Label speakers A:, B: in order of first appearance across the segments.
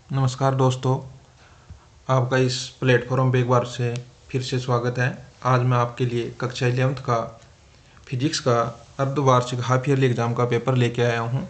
A: नमस्कार दोस्तों, आपका इस प्लेटफॉर्म पे एक बार से फिर से स्वागत है। आज मैं आपके लिए कक्षा 11th का फिजिक्स का अर्धवार्षिक हाफ ईयरली एग्ज़ाम का पेपर लेके आया हूँ।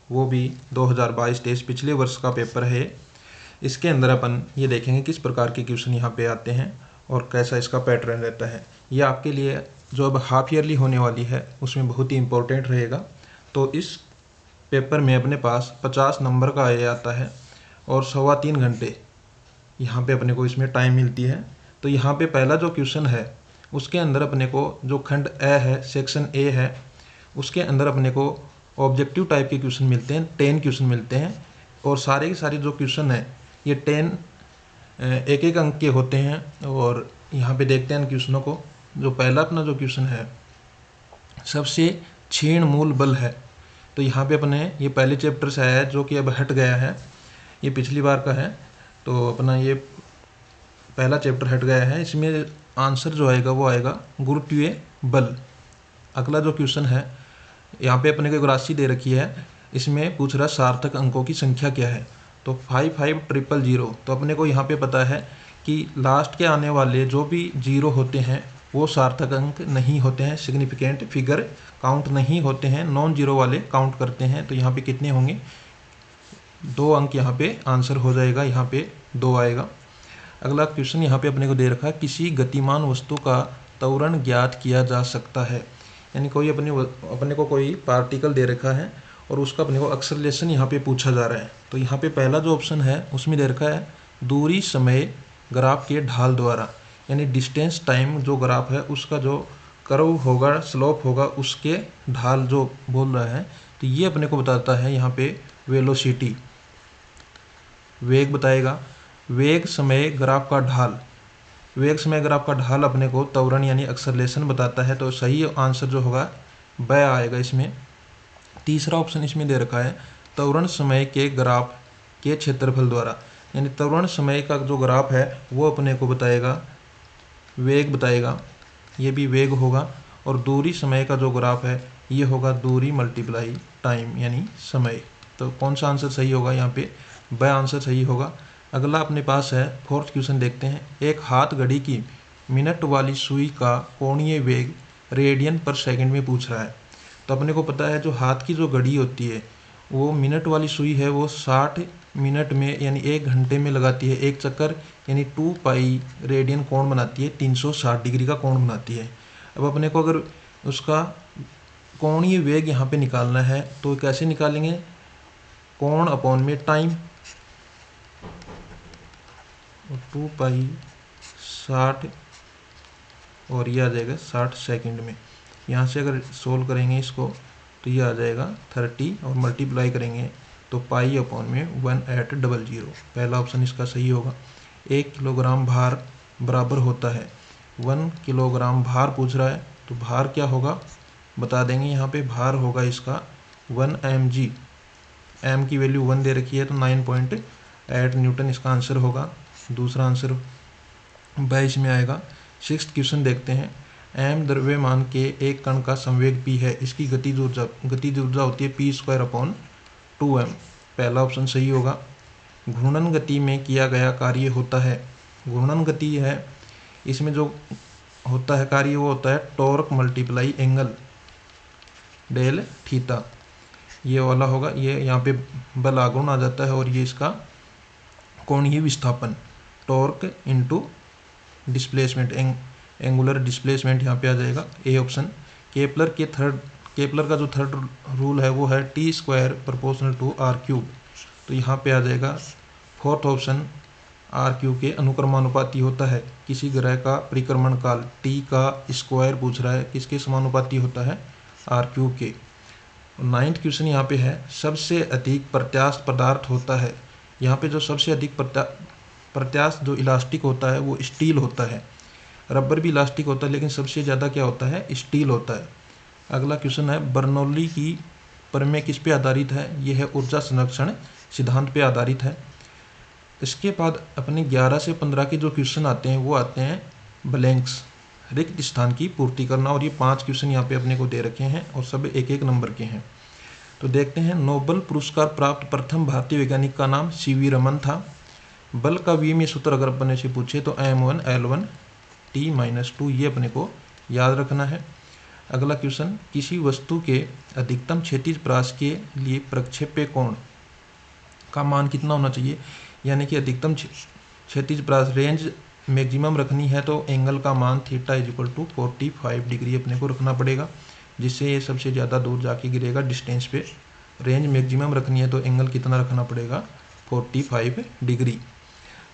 A: वो भी 2022-23 पिछले वर्ष का पेपर है। इसके अंदर अपन ये देखेंगे किस प्रकार के क्वेश्चन यहाँ पे आते हैं और कैसा इसका पैटर्न रहता है। ये आपके लिए जो अब हाफ ईयरली होने वाली है उसमें बहुत ही इम्पोर्टेंट रहेगा। तो इस पेपर में अपने पास 50 नंबर का ये आता है और 3.25 घंटे यहाँ पे अपने को इसमें टाइम मिलती है। तो यहाँ पे पहला जो क्वेश्चन है उसके अंदर अपने को जो खंड ए है, सेक्शन ए है, उसके अंदर अपने को ऑब्जेक्टिव टाइप के क्वेश्चन मिलते हैं, 10 क्वेश्चन मिलते हैं। और सारे के सारे जो क्वेश्चन है ये 10 एक एक अंक के होते हैं। और यहाँ पे देखते हैं क्वेश्चनों को। जो पहला अपना जो क्वेश्चन है, सबसे क्षीण मूल बल है। तो यहाँ पे अपने ये पहले चैप्टर से आया है जो कि अब हट गया है, ये पिछली बार का है। तो अपना ये पहला चैप्टर हट गया है। इसमें आंसर जो आएगा वो आएगा गुरुत्वीय बल। अगला जो क्वेश्चन है, यहाँ पे अपने को एक राशि दे रखी है, इसमें पूछ रहा सार्थक अंकों की संख्या क्या है। तो 5500। तो अपने को यहाँ पे पता है कि लास्ट के आने वाले जो भी जीरो होते हैं वो सार्थक अंक नहीं होते हैं, सिग्निफिकेंट फिगर काउंट नहीं होते हैं, नॉन जीरो वाले काउंट करते हैं। तो यहाँ पे कितने होंगे, 2 अंक यहाँ पे आंसर हो जाएगा, यहाँ पे 2 आएगा। अगला क्वेश्चन यहाँ पे अपने को दे रखा है, किसी गतिमान वस्तु का त्वरण ज्ञात किया जा सकता है। यानी कोई अपने को कोई पार्टिकल दे रखा है और उसका अपने को एक्सेलरेशन यहाँ पे पूछा जा रहा है। तो यहाँ पे पहला जो ऑप्शन है उसमें दे रखा है दूरी समय ग्राफ के ढाल द्वारा, यानी डिस्टेंस टाइम जो ग्राफ है उसका जो कर्व होगा, स्लोप होगा, उसके ढाल जो बोल रहा है। तो ये अपने को बताता है यहाँ पे वेलोसिटी, वेग बताएगा। वेग समय ग्राफ का ढाल, वेग समय ग्राफ का ढाल अपने को त्वरण यानी एक्सेलरेशन बताता है। तो सही आंसर जो होगा वह आएगा इसमें। तीसरा ऑप्शन इसमें दे रखा है त्वरण समय के ग्राफ के क्षेत्रफल द्वारा, यानी त्वरण समय का जो ग्राफ है वो अपने को बताएगा, वेग बताएगा, ये भी वेग होगा। और दूरी समय का जो ग्राफ है ये होगा दूरी मल्टीप्लाई टाइम यानी समय। तो कौन सा आंसर सही होगा, यहाँ पे वह आंसर सही होगा। अगला अपने पास है फोर्थ क्वेश्चन, देखते हैं। एक हाथ घड़ी की मिनट वाली सुई का कोणीय वेग रेडियन पर सेकंड में पूछ रहा है। तो अपने को पता है जो हाथ की जो घड़ी होती है वो मिनट वाली सुई है वो 60 मिनट में यानी 1 घंटे में लगाती है एक चक्कर, यानी 2 पाई रेडियन कोण बनाती है, 360 डिग्री का कोण बनाती है। अब अपने को अगर उसका कोणीय वेग यहाँ पे निकालना है तो कैसे निकालेंगे, कोण अपॉन में टाइम, 2 पाई 60 और ये आ जाएगा 60 सेकंड में। यहाँ से अगर सोल्व करेंगे इसको तो ये आ जाएगा 30 और मल्टीप्लाई करेंगे तो पाई अपॉन में 1800। पहला ऑप्शन इसका सही होगा। 1 किलोग्राम भार बराबर होता है 1 किलोग्राम भार पूछ रहा है। तो भार क्या होगा बता देंगे, यहाँ पे भार होगा इसका 1 mg। m की वैल्यू 1 दे रखी है तो 9.8 न्यूटन इसका आंसर होगा। दूसरा आंसर वह इसमें आएगा। 6th क्वेश्चन देखते हैं। m द्रव्यमान के एक कण का संवेग p है, इसकी गतिज ऊर्जा होती है p²/2m। पहला ऑप्शन सही होगा। घूर्णन गति में किया गया कार्य होता है, घूर्णन गति है इसमें जो होता है कार्य वो होता है torque multiply angle del theta, ये वाला होगा। ये यहाँ पे बल आघूर्ण आ जाता है और ये इसका कोणीय विस्थापन torque into displacement, angular displacement यहाँ पे आ जाएगा, ए ऑप्शन। केपलर का जो थर्ड रूल है वो है T²∝r³। तो यहाँ पे आ जाएगा फोर्थ ऑप्शन, r³ के अनुक्रमानुपाती होता है। किसी ग्रह का परिक्रमण काल t का स्क्वायर पूछ रहा है, किसके समानुपाती होता है, r³ के। 9th क्वेश्चन यहाँ पे है, सबसे अधिक प्रत्यास्थ पदार्थ होता है। यहाँ पे जो सबसे अधिक प्रत्यास्थ जो इलास्टिक होता है वो स्टील होता है। रबर भी इलास्टिक होता है लेकिन सबसे ज़्यादा क्या होता है, स्टील होता है। अगला क्वेश्चन है, बर्नौली की प्रमेय किस पे आधारित है। यह है ऊर्जा संरक्षण सिद्धांत पे आधारित है। इसके बाद अपने 11 से 15 के जो क्वेश्चन आते हैं वो आते हैं ब्लैंक्स, रिक्त स्थान की पूर्ति करना। और ये 5 क्वेश्चन यहाँ पे अपने को दे रखे हैं और सब 1-1 नंबर के हैं। तो देखते हैं, नोबेल पुरस्कार प्राप्त प्रथम भारतीय वैज्ञानिक का नाम सीवी रमन था। बल का विमीय सूत्र अगर अपने से पूछे तो m1L1T-2, ये अपने को याद रखना है। अगला क्वेश्चन, किसी वस्तु के अधिकतम क्षैतिज परास के लिए प्रक्षेप्य कोण का मान कितना होना चाहिए, यानी कि अधिकतम क्षैतिज परास रेंज मैक्सिमम रखनी है तो एंगल का मान थीटा इक्वल टू 45 डिग्री अपने को रखना पड़ेगा, जिससे ये सबसे ज़्यादा दूर जाके गिरेगा डिस्टेंस पे। रेंज मैक्सिमम रखनी है तो एंगल कितना रखना पड़ेगा, 45 डिग्री।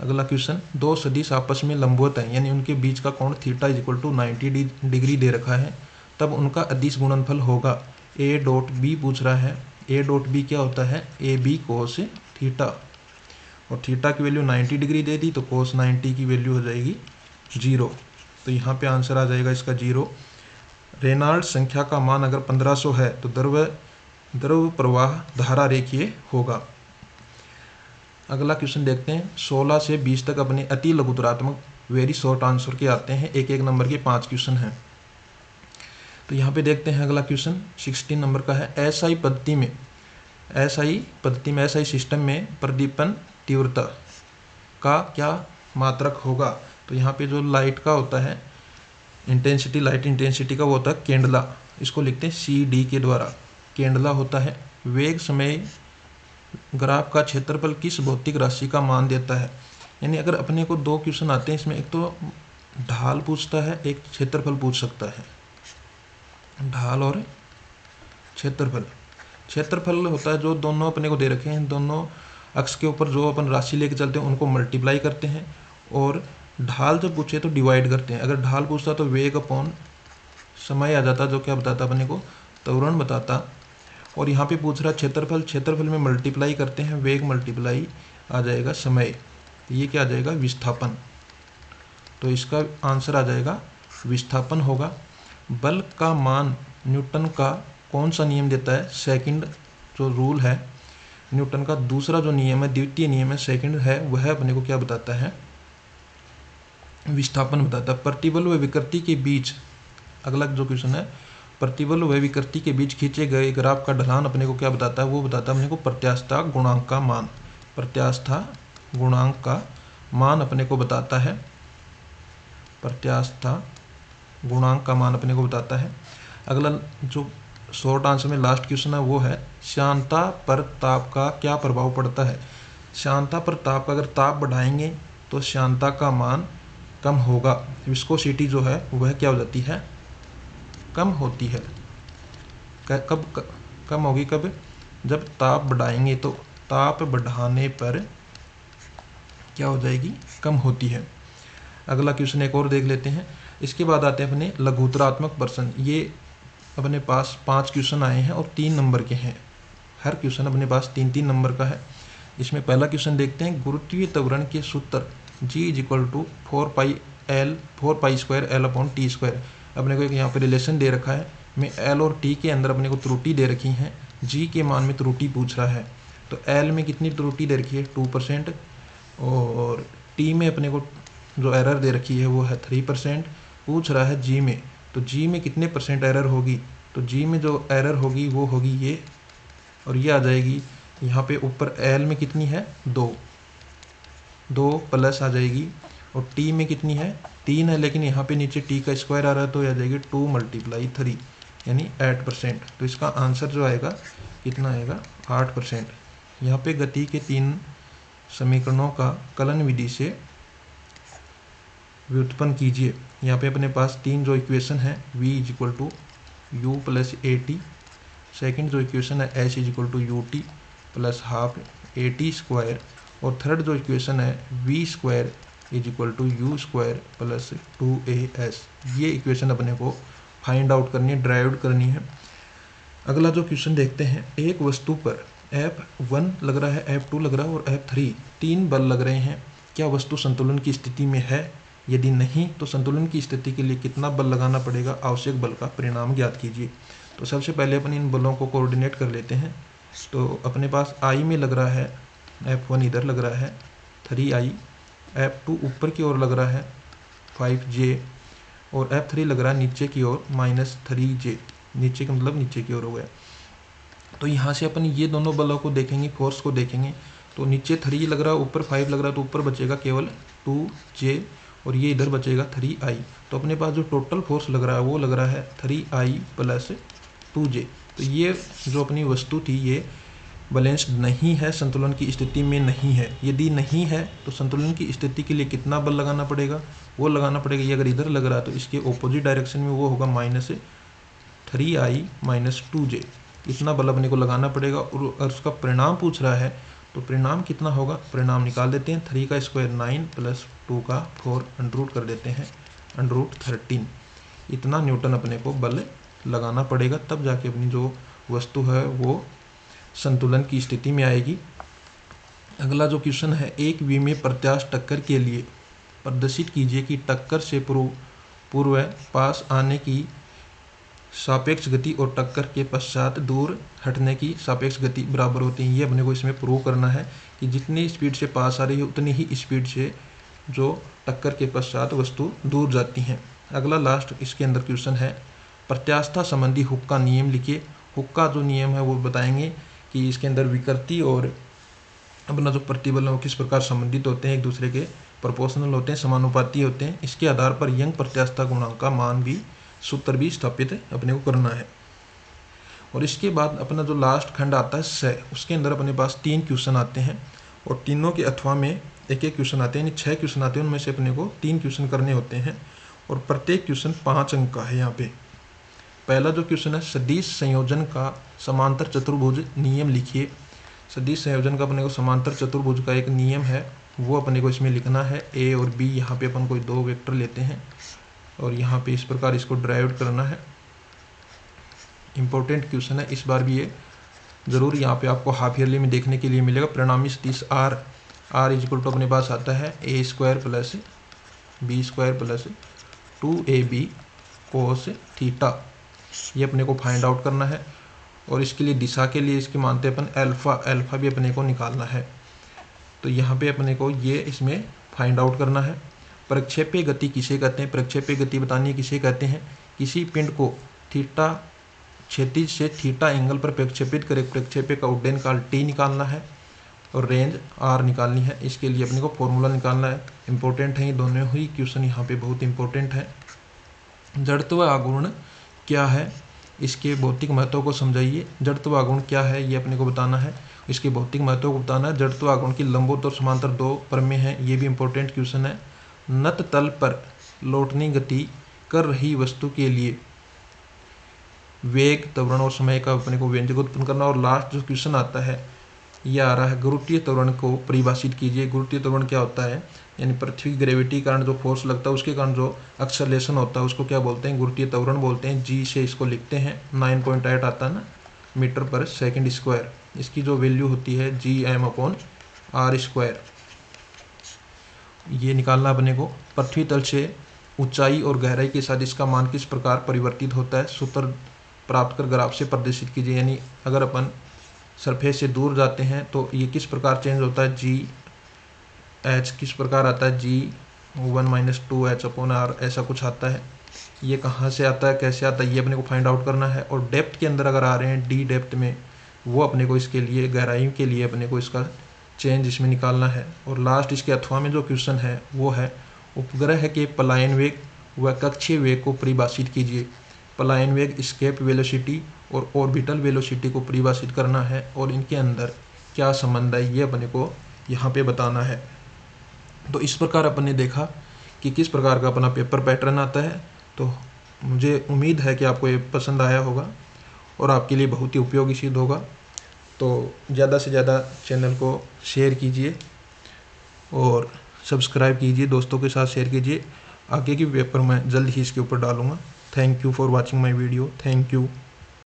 A: अगला क्वेश्चन, दो सदिश आपस में लंबवत हैं, यानी उनके बीच का कोण थीटा इक्वल टू 90 डिग्री दे रखा है, तब उनका अदिश गुणनफल होगा। ए डॉट बी पूछ रहा है। ए डॉट बी क्या होता है, ए बी कोस थीटा, और थीटा की वैल्यू 90 डिग्री दे दी तो कोस 90 की वैल्यू हो जाएगी 0। तो यहाँ पे आंसर आ जाएगा इसका 0। रेनॉल्ड्स संख्या का मान अगर 1500 है तो द्रव प्रवाह धारा रेखीय होगा। अगला क्वेश्चन देखते हैं, 16 से 20 तक अपने अति लघुतरात्मक वेरी शॉर्ट आंसर के आते हैं। एक नंबर के 5 क्वेश्चन हैं। तो यहाँ पे देखते हैं, अगला क्वेश्चन 16 नंबर का है। एसआई पद्धति में एसआई सिस्टम में प्रदीपन तीव्रता का क्या मात्रक होगा। तो यहाँ पे जो लाइट का होता है इंटेंसिटी, लाइट इंटेंसिटी का वो होता है केंडला, इसको लिखते हैं CD के द्वारा, केंडला होता है। वेग समय ग्राफ का क्षेत्रफल किस भौतिक राशि का मान देता है। यानी अगर अपने को 2 क्वेश्चन आते हैं, इसमें एक तो ढाल पूछता है, एक क्षेत्रफल पूछ सकता है। ढाल और क्षेत्रफल होता है जो दोनों अपने को दे रखे हैं, दोनों अक्ष के ऊपर जो अपन राशि लेके चलते हैं उनको मल्टीप्लाई करते हैं, और ढाल जब पूछे तो डिवाइड करते हैं। अगर ढाल पूछता तो वेग अपॉन समय आ जाता, जो क्या बताता अपने को, त्वरण बताता। और यहाँ पे पूछ रहा क्षेत्रफल में मल्टीप्लाई करते हैं, वेग मल्टीप्लाई आ जाएगा समय, ये क्या आ जाएगा, विस्थापन। तो इसका आंसर आ जाएगा विस्थापन होगा। बल का मान न्यूटन का कौन सा नियम देता है, सेकंड जो रूल है न्यूटन का, दूसरा जो नियम है, द्वितीय नियम है, सेकंड है, वह अपने को क्या बताता है, विस्थापन बताता है। प्रतिबल व विकृति के बीच, अगला जो क्वेश्चन है, प्रतिबल व विकृति के बीच खींचे गए ग्राफ का ढलान अपने को क्या बताता है, वो बताता है अपने को प्रत्यास्थता गुणांक का मान। प्रत्यास्थता गुणांक का मान अपने को बताता है, प्रत्यास्थता गुणांक का मान अपने को बताता है। अगला जो शॉर्ट आंसर में लास्ट क्वेश्चन है वो है, श्यानता पर ताप का क्या प्रभाव पड़ता है। श्यानता पर ताप का, अगर ताप बढ़ाएंगे तो श्यानता का मान कम होगा, विस्कोसिटी जो है वह क्या हो जाती है, कम होती है। कब कम होगी, कब, जब ताप बढ़ाएंगे, तो ताप बढ़ाने पर क्या हो जाएगी, कम होती है। अगला क्वेश्चन एक और देख लेते हैं, इसके बाद आते हैं अपने लघुतरात्मक प्रश्न। ये अपने पास 5 क्वेश्चन आए हैं और 3 नंबर के हैं, हर क्वेश्चन अपने पास 3-3 नंबर का है। इसमें पहला क्वेश्चन देखते हैं, गुरुत्वीय त्वरण के सूत्र G = 4π² L/T²। अपने को एक यहाँ पे रिलेशन दे रखा है, में L और T के अंदर अपने को त्रुटि दे रखी हैं, G के मान में त्रुटि पूछ रहा है। तो L में कितनी त्रुटि दे रखी है, 2%, और T में अपने को जो एरर दे रखी है वो है 3%। पूछ रहा है G में, तो G में कितने % एरर होगी, तो G में जो एरर होगी वो होगी ये, और ये आ जाएगी यहाँ पे ऊपर L में कितनी है, 2 प्लस आ जाएगी, और T में कितनी है, 3 है, लेकिन यहाँ पे नीचे T का स्क्वायर आ रहा है तो आ जाएगी 2 × 3 यानी 8%। तो इसका आंसर जो आएगा कितना आएगा, 8%। यहाँ पे गति के 3 समीकरणों का कलन विधि से व्युत्पन्न कीजिए। यहाँ पे अपने पास 3 जो इक्वेशन है, v = u + at, सेकंड जो इक्वेशन है h = ut + ½ at², और थर्ड जो इक्वेशन है v² = u² + 2as। ये इक्वेशन अपने को फाइंड आउट करनी है, ड्राइव करनी है। अगला जो क्वेश्चन देखते हैं, एक वस्तु पर F1 लग रहा है, F2 लग रहा है और F3 3 बल लग रहे हैं, क्या वस्तु संतुलन की स्थिति में है, यदि नहीं तो संतुलन की स्थिति के लिए कितना बल लगाना पड़ेगा, आवश्यक बल का परिणाम ज्ञात कीजिए। तो सबसे पहले अपन इन बलों को कोऑर्डिनेट कर लेते हैं। तो अपने पास I में लग रहा है, F1 इधर लग रहा है 3I, F2 ऊपर की ओर लग रहा है 5J, और F3 लग रहा है नीचे की ओर -3J, नीचे का मतलब नीचे की ओर हो गया। तो यहाँ से अपन ये दोनों बलों को देखेंगे, फोर्स को देखेंगे। तो नीचे 3 लग रहा है, ऊपर 5 लग रहा है, तो ऊपर बचेगा केवल 2J और ये इधर बचेगा 3I। तो अपने पास जो टोटल फोर्स लग रहा है वो लग रहा है 3I प्लस 2J। तो ये जो अपनी वस्तु थी ये बैलेंस्ड नहीं है, संतुलन की स्थिति में नहीं है। यदि नहीं है तो संतुलन की स्थिति के लिए कितना बल लगाना पड़ेगा, वो लगाना पड़ेगा। ये अगर इधर लग रहा है तो इसके ऑपोजिट डायरेक्शन में वो होगा -3I - 2J। इतना बल अपने को लगाना पड़ेगा। और उसका परिणाम पूछ रहा है तो परिणाम कितना होगा, परिणाम निकाल देते हैं। 3 का स्क्वायर 9 प्लस 2 का 4 अंडर कर देते हैं, √13। इतना न्यूटन अपने को बल लगाना पड़ेगा, तब जाके अपनी जो वस्तु है वो संतुलन की स्थिति में आएगी। अगला जो क्वेश्चन है, एक V में प्रत्यास्थ टक्कर के लिए प्रदर्शित कीजिए कि टक्कर से पूर्व पास आने की सापेक्ष गति और टक्कर के पश्चात दूर हटने की सापेक्ष गति बराबर होती है। ये अपने को इसमें प्रूव करना है कि जितनी स्पीड से पास आ रही है उतनी ही स्पीड से जो टक्कर के पश्चात वस्तु दूर जाती हैं। अगला लास्ट इसके अंदर क्वेश्चन है, प्रत्यास्थता संबंधी हुक का नियम लिखिए। हुक का जो नियम है वो बताएंगे कि इसके अंदर विकृति और अपना जो प्रतिबल है वो किस प्रकार संबंधित होते हैं, एक दूसरे के प्रोपोर्शनल होते हैं, समानुपाती होते हैं। इसके आधार पर यंग प्रत्यास्थता गुणांक का मान भी, सूत्र भी स्थापित अपने को करना है। और इसके बाद अपना जो लास्ट खंड आता है 6, उसके अंदर अपने पास 3 क्वेश्चन आते हैं और तीनों के अथवा में एक क्वेश्चन आते हैं, यानी 6 क्वेश्चन आते हैं। उनमें से अपने को 3 क्वेश्चन करने होते हैं और प्रत्येक क्वेश्चन 5 अंक का है। यहाँ पे पहला जो क्वेश्चन है, सदिश संयोजन का समांतर चतुर्भुज नियम लिखिए। सदिश संयोजन का अपने को समांतर चतुर्भुज का एक नियम है, वो अपने को इसमें लिखना है। A और B यहाँ पे अपन कोई 2 वेक्टर लेते हैं और यहाँ पे इस प्रकार इसको ड्राइव करना है। इम्पोर्टेंट क्वेश्चन है, इस बार भी ये जरूर यहाँ पे आपको हाफ ईयरली में देखने के लिए मिलेगा। परिणामी सदिश R इक्वल टू अपने पास आता है A² + B² + 2AB cos theta. ये अपने को फाइंड आउट करना है और इसके लिए दिशा के लिए इसके मानते अपन अल्फा भी अपने को निकालना है। तो यहाँ पे अपने को ये इसमें फाइंड आउट करना है। प्रक्षेपीय गति किसे कहते हैं, प्रक्षेपीय गति बतानी है किसे कहते हैं, किसी पिंड को थीटा क्षैतिज से थीटा एंगल पर प्रक्षेपित करे। प्रक्षेपी का उड्डयन काल T निकालना है और रेंज R निकालनी है। इसके लिए अपने को फॉर्मूला निकालना है। इंपॉर्टेंट है ये दोनों ही क्वेश्चन, यहाँ पे बहुत इंपॉर्टेंट है। जड़त्व आघूर्ण क्या है, इसके भौतिक महत्व को समझाइए। जड़त्व आघूर्ण क्या है ये अपने को बताना है, इसके भौतिक महत्व को बताना है। जड़त्व आघूर्ण की लंबवत और समांतर 2 प्रमेय हैं, ये भी इंपॉर्टेंट क्वेश्चन है। नत तल पर लौटनी गति कर रही वस्तु के लिए वेग, त्वरण और समय का अपने को व्यंजक उत्पन्न करना। और लास्ट जो क्वेश्चन आता है ये आ रहा है, गुरुत्वीय त्वरण को परिभाषित कीजिए। गुरुत्वीय त्वरण क्या होता है, यानी पृथ्वी ग्रेविटी के कारण जो फोर्स लगता है उसके कारण जो एक्सेलरेशन होता है उसको क्या बोलते हैं, गुरुत्वीय त्वरण बोलते हैं। G से इसको लिखते हैं, 9.8 आता है ना मीटर/सेकंड²। इसकी जो वैल्यू होती है Gm/r²। ये निकालना अपने को। पृथ्वी तल से ऊंचाई और गहराई के साथ इसका मान किस प्रकार परिवर्तित होता है, सूत्र प्राप्त कर ग्राफ से प्रदर्शित कीजिए। यानी अगर अपन सरफेस से दूर जाते हैं तो ये किस प्रकार चेंज होता है, GH किस प्रकार आता है, G1 - 2H/r ऐसा कुछ आता है। ये कहाँ से आता है, कैसे आता है, ये अपने को फाइंड आउट करना है। और डेप्थ के अंदर अगर आ रहे हैं D डेप्थ में, वो अपने को इसके लिए गहराई के लिए अपने को इसका चेंज इसमें निकालना है। और लास्ट इसके अथवा में जो क्वेश्चन है वो है, उपग्रह के पलायन वेग व कक्षीय वेग को परिभाषित कीजिए। पलायन वेग, एस्केप वेलोसिटी और ऑर्बिटल वेलोसिटी को परिभाषित करना है और इनके अंदर क्या संबंध है ये अपने को यहाँ पे बताना है। तो इस प्रकार अपन ने देखा कि किस प्रकार का अपना पेपर पैटर्न आता है। तो मुझे उम्मीद है कि आपको ये पसंद आया होगा और आपके लिए बहुत ही उपयोगी सिद्ध होगा। तो ज़्यादा से ज़्यादा चैनल को शेयर कीजिए और सब्सक्राइब कीजिए, दोस्तों के साथ शेयर कीजिए। आगे की पेपर मैं जल्द ही इसके ऊपर डालूँगा। Thank you for watching my video. Thank you.